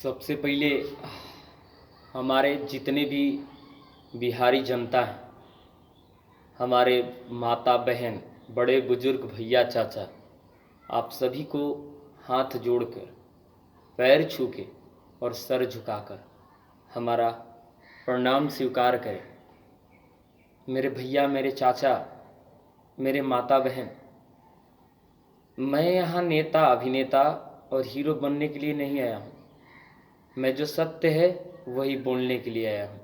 सबसे पहले हमारे जितने भी बिहारी जनता हैं, हमारे माता बहन, बड़े बुजुर्ग, भैया चाचा, आप सभी को हाथ जोड़कर, पैर छू के और सर झुकाकर हमारा प्रणाम स्वीकार करें। मेरे भैया, मेरे चाचा, मेरे माता बहन, मैं यहाँ नेता, अभिनेता और हीरो बनने के लिए नहीं आया हूँ। मैं जो सत्य है वही बोलने के लिए आया हूँ।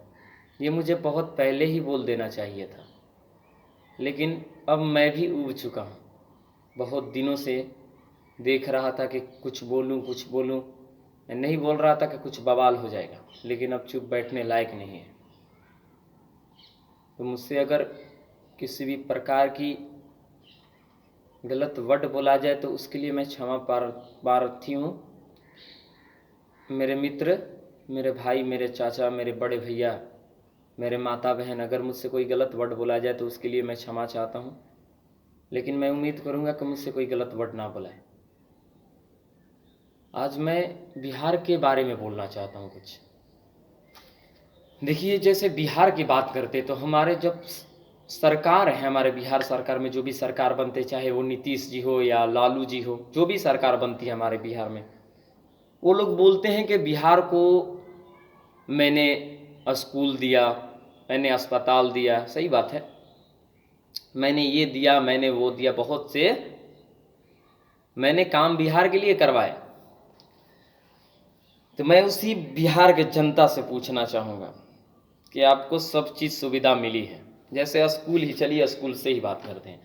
ये मुझे बहुत पहले ही बोल देना चाहिए था, लेकिन अब मैं भी ऊब चुका हूँ। बहुत दिनों से देख रहा था कि कुछ बोलूँ। मैं नहीं बोल रहा था कि कुछ बवाल हो जाएगा, लेकिन अब चुप बैठने लायक नहीं है। तो मुझसे अगर किसी भी प्रकार की गलत वर्ड बोला जाए तो उसके लिए मैं क्षमा प्रार्थी हूँ। मेरे मित्र, मेरे भाई, मेरे चाचा, मेरे बड़े भैया, मेरे माता बहन, अगर मुझसे कोई गलत वर्ड बोला जाए तो उसके लिए मैं क्षमा चाहता हूँ, लेकिन मैं उम्मीद करूँगा कि मुझसे कोई गलत वर्ड ना बुलाए। आज मैं बिहार के बारे में बोलना चाहता हूँ कुछ। देखिए, जैसे बिहार की बात करते तो हमारे जब सरकार है, हमारे बिहार सरकार में जो भी सरकार बनते, चाहे वो नीतीश जी हो या लालू जी हो, जो भी सरकार बनती है हमारे बिहार में, वो लोग बोलते हैं कि बिहार को मैंने स्कूल दिया, मैंने अस्पताल दिया। सही बात है, मैंने ये दिया, मैंने वो दिया, बहुत से मैंने काम बिहार के लिए करवाए। तो मैं उसी बिहार के जनता से पूछना चाहूँगा कि आपको सब चीज़ सुविधा मिली है। जैसे स्कूल ही, चलिए स्कूल से ही बात करते हैं।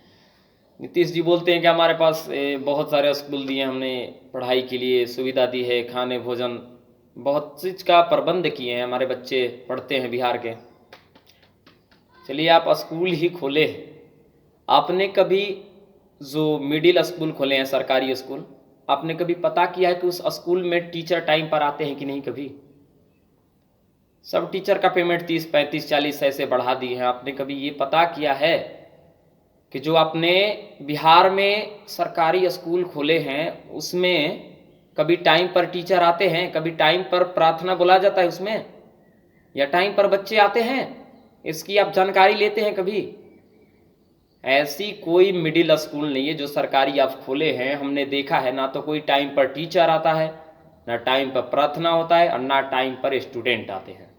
नीतीश जी बोलते हैं कि हमारे पास बहुत सारे स्कूल दिए, हमने पढ़ाई के लिए सुविधा दी है, खाने भोजन बहुत चीज़ का प्रबंध किए हैं, हमारे बच्चे पढ़ते हैं बिहार के। चलिए, आप स्कूल ही खोले, आपने कभी जो मिडिल स्कूल खोले हैं, सरकारी स्कूल, आपने कभी पता किया है कि उस स्कूल में टीचर टाइम पर आते हैं कि नहीं? कभी सब टीचर का पेमेंट 30, 35, 40 ऐसे बढ़ा दिए हैं। आपने कभी ये पता किया है कि जो आपने बिहार में सरकारी स्कूल खोले हैं उसमें कभी टाइम पर टीचर आते हैं? कभी टाइम पर प्रार्थना बुला जाता है उसमें, या टाइम पर बच्चे आते हैं? इसकी आप जानकारी लेते हैं कभी? ऐसी कोई मिडिल स्कूल नहीं है जो सरकारी आप खोले हैं, हमने देखा है। ना तो कोई टाइम पर टीचर आता है, ना टाइम पर प्रार्थना होता है, और ना टाइम पर स्टूडेंट आते हैं।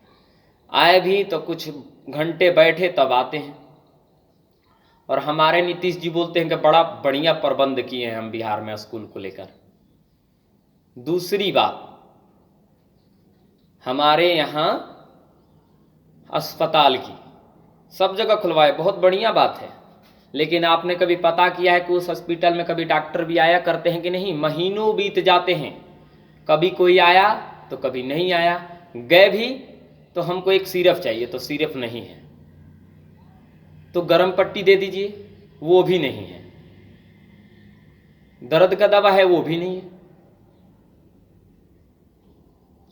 आए भी तो कुछ घंटे बैठे तब आते हैं। और हमारे नीतीश जी बोलते हैं कि बड़ा बढ़िया प्रबंध किए हैं हम बिहार में स्कूल को लेकर। दूसरी बात, हमारे यहाँ अस्पताल की सब जगह खुलवाए, बहुत बढ़िया बात है, लेकिन आपने कभी पता किया है कि उस हॉस्पिटल में कभी डॉक्टर भी आया करते हैं कि नहीं? महीनों बीत जाते हैं, कभी कोई आया तो कभी नहीं आया। गए भी तो हमको एक सिरप चाहिए तो सिरप नहीं है, तो गर्म पट्टी दे दीजिए, वो भी नहीं है। दर्द का दवा है, वो भी नहीं है।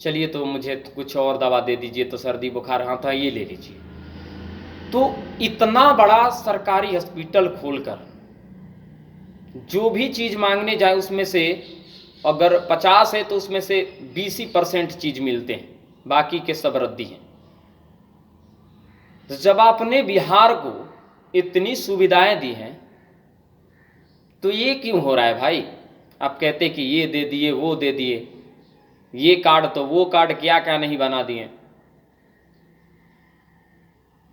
चलिए, तो मुझे कुछ और दवा दे दीजिए, तो सर्दी बुखार, हाँ था, ये ले लीजिए। तो इतना बड़ा सरकारी हॉस्पिटल खोलकर जो भी चीज मांगने जाए उसमें से अगर 50 है तो उसमें से 20% चीज मिलते हैं, बाकी के सब रद्दी हैं। तो जब आपने बिहार को इतनी सुविधाएं दी हैं तो ये क्यों हो रहा है भाई? आप कहते कि ये दे दिए, वो दे दिए, ये कार्ड तो वो कार्ड, क्या क्या नहीं बना दिए।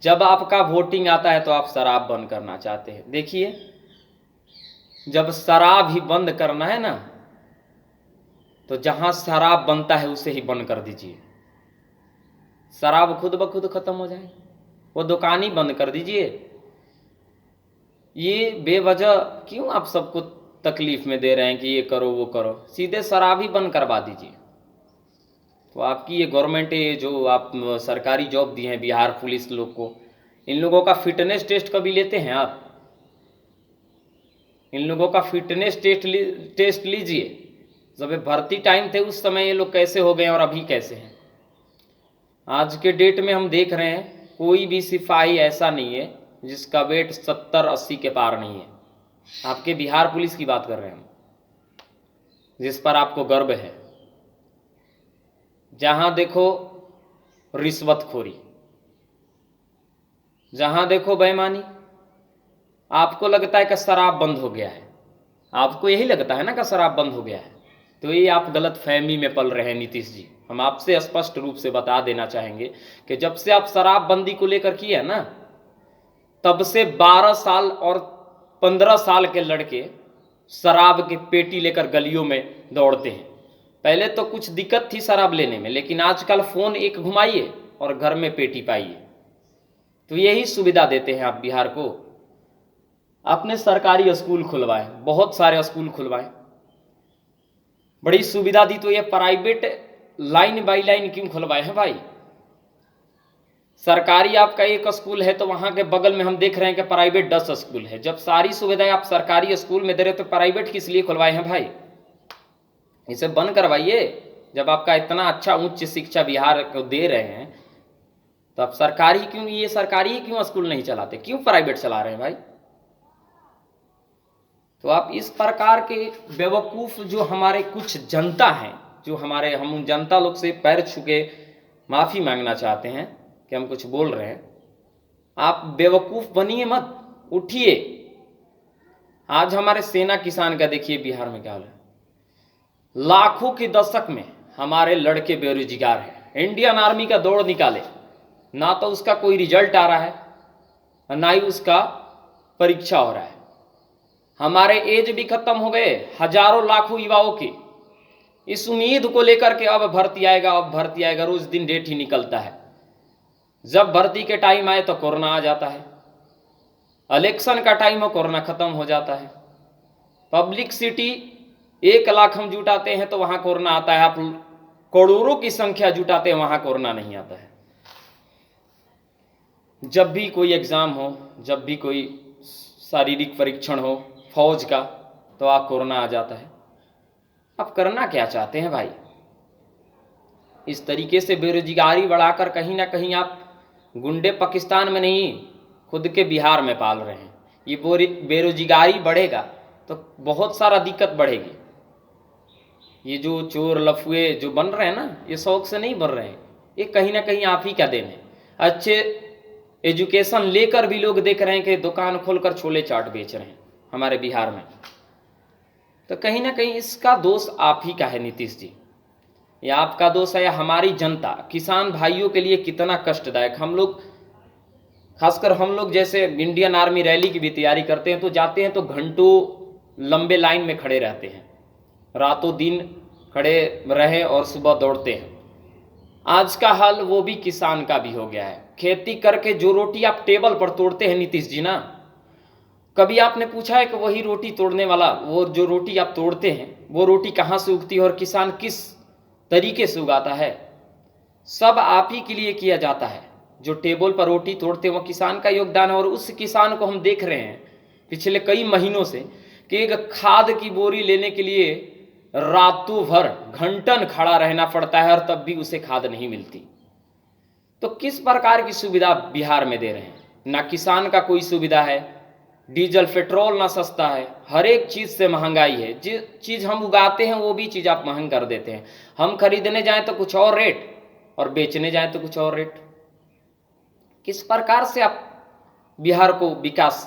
जब आपका वोटिंग आता है तो आप शराब बंद करना चाहते हैं। देखिए, जब शराब ही बंद करना है ना, तो जहां शराब बनता है उसे ही बंद कर दीजिए, शराब खुद ब खुद खत्म हो जाएगी। वो दुकान ही बंद कर दीजिए। ये बेवजह क्यों आप सबको तकलीफ में दे रहे हैं कि ये करो वो करो? सीधे शराब ही बंद करवा दीजिए। तो आपकी ये गवर्नमेंट, ये जो आप सरकारी जॉब दी हैं बिहार पुलिस लोग को, इन लोगों का फिटनेस टेस्ट कभी लेते हैं आप? इन लोगों का फिटनेस टेस्ट लीजिए। जब भर्ती टाइम थे उस समय ये लोग कैसे हो गए और अभी कैसे हैं? आज के डेट में हम देख रहे हैं कोई भी सिपाही ऐसा नहीं है जिसका वेट 70-80 के पार नहीं है। आपके बिहार पुलिस की बात कर रहे हैं हम, जिस पर आपको गर्व है। जहां देखो रिश्वतखोरी, जहां देखो बेईमानी। आपको लगता है कि शराब बंद हो गया है, आपको यही लगता है ना कि शराब बंद हो गया है, तो ये आप गलत फहमी में पल रहे हैं नीतीश जी। हम आपसे स्पष्ट रूप से बता देना चाहेंगे कि जब से आप शराबबंदी को लेकर किए हैं ना, तब से 12 साल और 15 साल के लड़के शराब की पेटी लेकर गलियों में दौड़ते हैं। पहले तो कुछ दिक्कत थी शराब लेने में, लेकिन आजकल फोन एक घुमाइए और घर में पेटी पाइए। तो यही सुविधा देते हैं आप बिहार को। आपने सरकारी स्कूल खुलवाए, बहुत सारे स्कूल खुलवाए, बड़ी सुविधा दी, तो ये प्राइवेट लाइन बाई लाइन क्यों खुलवाए हैं भाई? सरकारी आपका एक स्कूल है तो वहां के बगल में हम देख रहे हैं कि प्राइवेट 10 स्कूल है। जब सारी सुविधाएं आप सरकारी स्कूल में दे रहे हो तो प्राइवेट किस लिए खुलवाए हैं भाई? इसे बंद करवाइए। जब आपका इतना अच्छा उच्च शिक्षा बिहार को दे रहे हैं तो आप सरकारी क्यों, ये सरकारी ही क्यों स्कूल नहीं चलाते, क्यों प्राइवेट चला रहे हैं भाई? तो आप इस प्रकार के बेवकूफ़ जो हमारे कुछ जनता हैं, जो हमारे, हम उन जनता लोग से पैर छू के माफ़ी मांगना चाहते हैं कि हम कुछ बोल रहे हैं। आप बेवकूफ़ बनिए मत, उठिए। आज हमारे सेना किसान का देखिए बिहार में क्या हाल है। लाखों के दशक में हमारे लड़के बेरोजगार हैं। इंडियन आर्मी का दौड़ निकाले, ना तो उसका कोई रिजल्ट आ रहा है, ना ही उसका परीक्षा हो रहा है। हमारे एज भी खत्म हो गए हजारों लाखों युवाओं की, इस उम्मीद को लेकर के अब भर्ती आएगा, अब भर्ती आएगा, रोज दिन डेट ही निकलता है। जब भर्ती के टाइम आए तो कोरोना आ जाता है, इलेक्शन का टाइम हो कोरोना खत्म हो जाता है। पब्लिक सिटी 1 लाख हम जुटाते हैं तो वहां कोरोना आता है, आप करोड़ों की संख्या जुटाते हैं वहां कोरोना नहीं आता है। जब भी कोई एग्जाम हो, जब भी कोई शारीरिक परीक्षण हो फौज का, तो आप कोरोना आ जाता है। आप करना क्या चाहते हैं भाई? इस तरीके से बेरोजगारी बढ़ाकर कहीं ना कहीं आप गुंडे पाकिस्तान में नहीं, खुद के बिहार में पाल रहे हैं। ये बेरोजगारी बढ़ेगा तो बहुत सारा दिक्कत बढ़ेगी। ये जो चोर लफुए जो बन रहे हैं ना, ये शौक से नहीं बन रहे हैं, ये कहीं ना कहीं आप ही का देन है। अच्छे एजुकेशन लेकर भी लोग देख रहे हैं कि दुकान खोलकर छोले चाट बेच रहे हैं हमारे बिहार में। तो कहीं ना कहीं इसका दोष आप ही का है नीतीश जी, या आपका दोष है, या हमारी जनता किसान भाइयों के लिए कितना कष्टदायक। हम लोग, खासकर हम लोग जैसे इंडियन आर्मी रैली की भी तैयारी करते हैं तो जाते हैं तो घंटों लंबे लाइन में खड़े रहते हैं, रातों दिन खड़े रहे और सुबह दौड़ते हैं। आज का हाल वो भी किसान का भी हो गया है। खेती करके जो रोटी आप टेबल पर तोड़ते हैं नीतीश जी ना, कभी आपने पूछा है कि वही रोटी तोड़ने वाला, वो जो रोटी आप तोड़ते हैं वो रोटी कहाँ से उगती है और किसान किस तरीके से उगाता है? सब आप ही के लिए किया जाता है। जो टेबल पर रोटी तोड़ते हैं वो किसान का योगदान है। और उस किसान को हम देख रहे हैं पिछले कई महीनों से कि एक खाद की बोरी लेने के लिए रातों भर घंटन खड़ा रहना पड़ता है और तब भी उसे खाद नहीं मिलती। तो किस प्रकार की सुविधा बिहार में दे रहे हैं? ना किसान का कोई सुविधा है, डीजल पेट्रोल ना सस्ता है, हर एक चीज़ से महंगाई है। जिस चीज़ हम उगाते हैं वो भी चीज़ आप महंग कर देते हैं। हम खरीदने जाएं तो कुछ और रेट और बेचने जाएं तो कुछ और रेट। किस प्रकार से आप बिहार को विकास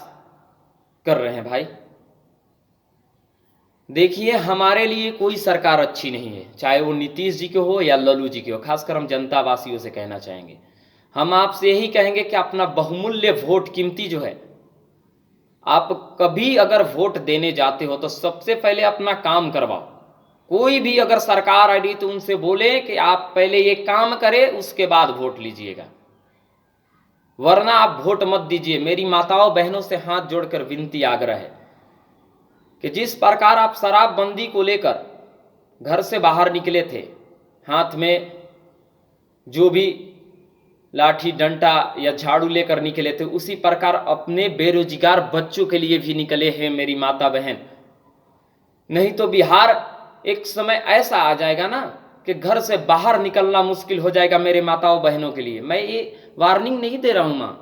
कर रहे हैं भाई? देखिए, हमारे लिए कोई सरकार अच्छी नहीं है, चाहे वो नीतीश जी के हो या लल्लू जी के हो। खासकर हम जनता वासियों से कहना चाहेंगे, हम आपसे यही कहेंगे कि अपना बहुमूल्य वोट, कीमती जो है, आप कभी अगर वोट देने जाते हो तो सबसे पहले अपना काम करवाओ। कोई भी अगर सरकार आई तो उनसे बोले कि आप पहले ये काम करें उसके बाद वोट लीजिएगा, वरना आप वोट मत दीजिए। मेरी माताओं बहनों से हाथ जोड़कर विनती आग्रह है कि जिस प्रकार आप शराबबंदी को लेकर घर से बाहर निकले थे, हाथ में जो भी लाठी डंडा या झाड़ू लेकर निकले थे, उसी प्रकार अपने बेरोजगार बच्चों के लिए भी निकले हैं मेरी माता बहन। नहीं तो बिहार एक समय ऐसा आ जाएगा ना कि घर से बाहर निकलना मुश्किल हो जाएगा मेरे माताओं बहनों के लिए। मैं ये वार्निंग नहीं दे रहा हूँ माँ,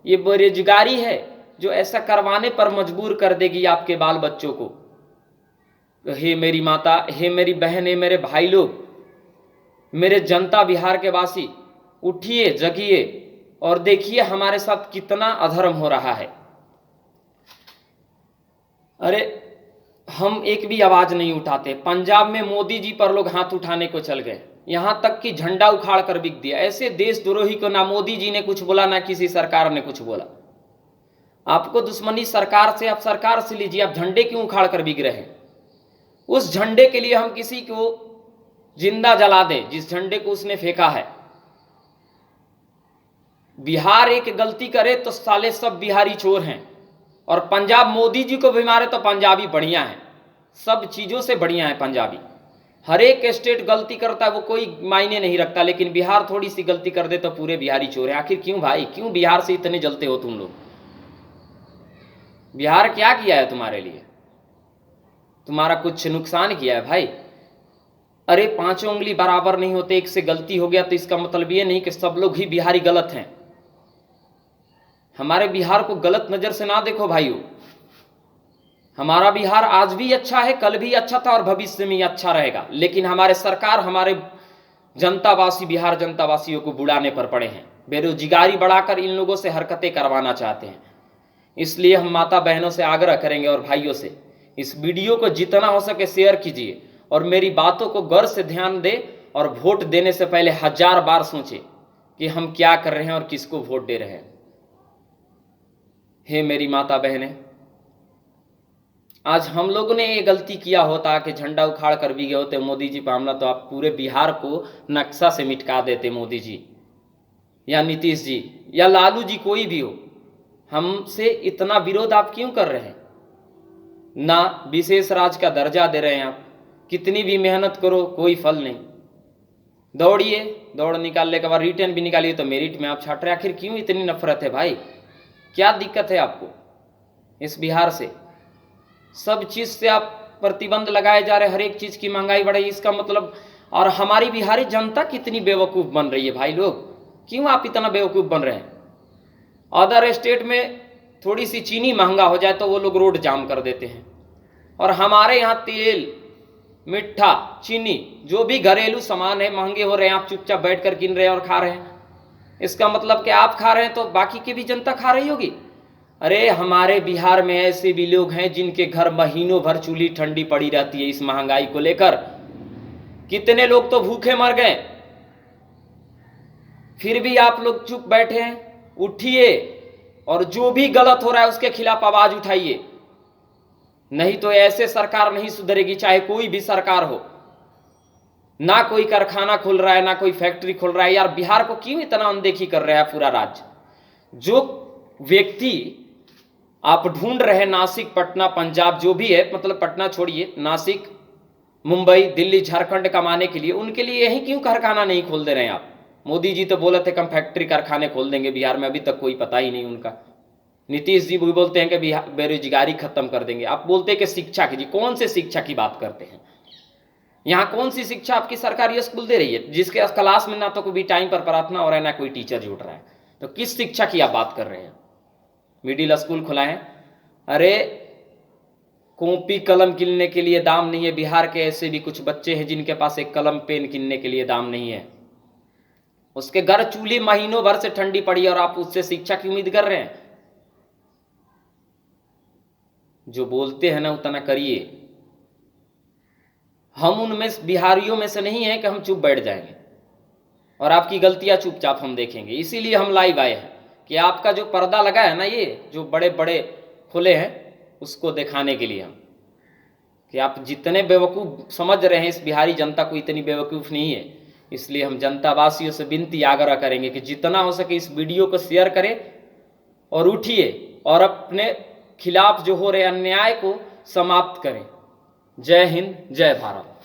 ये बेरोजगारी है जो ऐसा करवाने पर मजबूर कर देगी आपके बाल बच्चों को। हे मेरी माता, हे मेरी बहन, हे मेरे भाई लोग, मेरे जनता बिहार के वासी, उठिए, जगिए और देखिए हमारे साथ कितना अधर्म हो रहा है। अरे हम एक भी आवाज नहीं उठाते। पंजाब में मोदी जी पर लोग हाथ उठाने को चल गए, यहां तक कि झंडा उखाड़ कर बिक दिया। ऐसे देशद्रोही को ना मोदी जी ने कुछ बोला, ना किसी सरकार ने कुछ बोला। आपको दुश्मनी सरकार से, आप सरकार से लीजिए, आप झंडे क्यों उखाड़ कर बिक रहे हैं? उस झंडे के लिए हम किसी को जिंदा जला दें जिस झंडे को उसने फेंका है। बिहार एक गलती करे तो साले सब बिहारी चोर हैं, और पंजाब मोदी जी को भी मारे तो पंजाबी बढ़िया है, सब चीजों से बढ़िया है पंजाबी। हर एक स्टेट गलती करता है, वो कोई मायने नहीं रखता, लेकिन बिहार थोड़ी सी गलती कर दे तो पूरे बिहारी चोर है। आखिर क्यों भाई, क्यों बिहार से इतने जलते हो तुम लोग? बिहार क्या किया है तुम्हारे लिए? तुम्हारा कुछ नुकसान किया है भाई? अरे पांचों उंगली बराबर नहीं होते, एक से गलती हो गया तो इसका मतलब ये नहीं कि सब लोग ही बिहारी गलत हैं। हमारे बिहार को गलत नजर से ना देखो भाइयों। हमारा बिहार आज भी अच्छा है, कल भी अच्छा था और भविष्य में अच्छा रहेगा, लेकिन हमारे सरकार, हमारे जनतावासी, बिहार जनतावासियों को बुलाने पर पड़े हैं। बेरोजगारी बढ़ाकर इन लोगों से हरकतें करवाना चाहते हैं। इसलिए हम माता बहनों से आग्रह करेंगे और भाइयों से, इस वीडियो को जितना हो सके शेयर कीजिए और मेरी बातों को गौर से ध्यान दे, और वोट देने से पहले 1000 बार सोचें कि हम क्या कर रहे हैं और किसको वोट दे रहे हैं। हे मेरी माता बहनें, आज हम लोगों ने ये गलती किया होता कि झंडा उखाड़ कर भी गए होते मोदी जी पर हमला, तो आप पूरे बिहार को नक्शा से मिटका देते। मोदी जी या नीतीश जी या लालू जी, कोई भी हो, हमसे इतना विरोध आप क्यों कर रहे हैं? ना विशेष राज्य का दर्जा दे रहे हैं आप, कितनी भी मेहनत करो कोई फल नहीं। दौड़िए, दौड़ निकालने के बाद रिटर्न भी निकालिए तो मेरिट में आप छाट रहे। आखिर क्यों इतनी नफरत है भाई? क्या दिक्कत है आपको इस बिहार से? सब चीज से आप प्रतिबंध लगाए जा रहे, हर एक चीज की महंगाई बढ़ी, इसका मतलब। और हमारी बिहारी जनता कितनी बेवकूफ बन रही है भाई लोग, क्यों आप इतना बेवकूफ बन रहे हैं? अदर स्टेट में थोड़ी सी चीनी महंगा हो जाए तो वो लोग रोड जाम कर देते हैं, और हमारे यहाँ तेल, मिठा, चीनी, जो भी घरेलू सामान है महंगे हो रहे हैं, आप चुपचाप बैठ कर गिन रहे हैं और खा रहे हैं। इसका मतलब कि आप खा रहे हैं तो बाकी की भी जनता खा रही होगी। अरे हमारे बिहार में ऐसे भी लोग हैं जिनके घर महीनों भर चूल्ही ठंडी पड़ी रहती है इस महंगाई को लेकर। कितने लोग तो भूखे मर गए, फिर भी आप लोग चुप बैठे हैं। उठिए और जो भी गलत हो रहा है उसके खिलाफ आवाज उठाइए, नहीं तो ऐसे सरकार नहीं सुधरेगी, चाहे कोई भी सरकार हो। ना कोई कारखाना खुल रहा है, ना कोई फैक्ट्री खुल रहा है। यार बिहार को क्यों इतना अनदेखी कर रहा है पूरा राज्य? जो व्यक्ति आप ढूंढ रहे हैं, नासिक, पटना, पंजाब, जो भी है, मतलब पटना छोड़िए, नासिक, मुंबई, दिल्ली, झारखंड कमाने के लिए, उनके लिए यही क्यों कारखाना नहीं खोल दे रहे हैं आप? मोदी जी तो बोले थे कि हम फैक्ट्री कारखाने खोल देंगे बिहार में, अभी तक कोई पता ही नहीं उनका। नीतीश जी भी बोलते हैं कि बिहार बेरोजगारी खत्म कर देंगे। आप बोलते हैं कि शिक्षा कीजिए, कौन से शिक्षा की बात करते हैं? यहाँ कौन सी शिक्षा आपकी सरकारी स्कूल दे रही है, जिसके क्लास में ना तो कोई टाइम पर प्रार्थना हो रहा है, ना कोई टीचर जुड़ रहा है? तो किस शिक्षा की आप बात कर रहे हैं? मिडिल स्कूल खुला है, अरे कॉपी कलम किनने के लिए दाम नहीं है। बिहार के ऐसे भी कुछ बच्चे हैं जिनके पास एक कलम पेन किनने के लिए दाम नहीं है। उसके घर चूल्ही महीनों भर से ठंडी पड़ी है और आप उससे शिक्षा की उम्मीद कर रहे हैं? जो बोलते हैं ना उतना करिए। हम उनमें बिहारियों में से नहीं है कि हम चुप बैठ जाएंगे और आपकी गलतियां चुपचाप हम देखेंगे। इसीलिए हम लाइव आए हैं कि आपका जो पर्दा लगा है ना, ये जो बड़े बड़े खुले हैं, उसको दिखाने के लिए हम, कि आप जितने बेवकूफ़ समझ रहे हैं इस बिहारी जनता को, इतनी बेवकूफ़ नहीं है। इसलिए हम जनतावासियों से विनती आग्रह करेंगे कि जितना हो सके इस वीडियो को शेयर करें और उठिए और अपने खिलाफ जो हो रहे अन्याय को समाप्त करें। जय हिंद, जय भारत।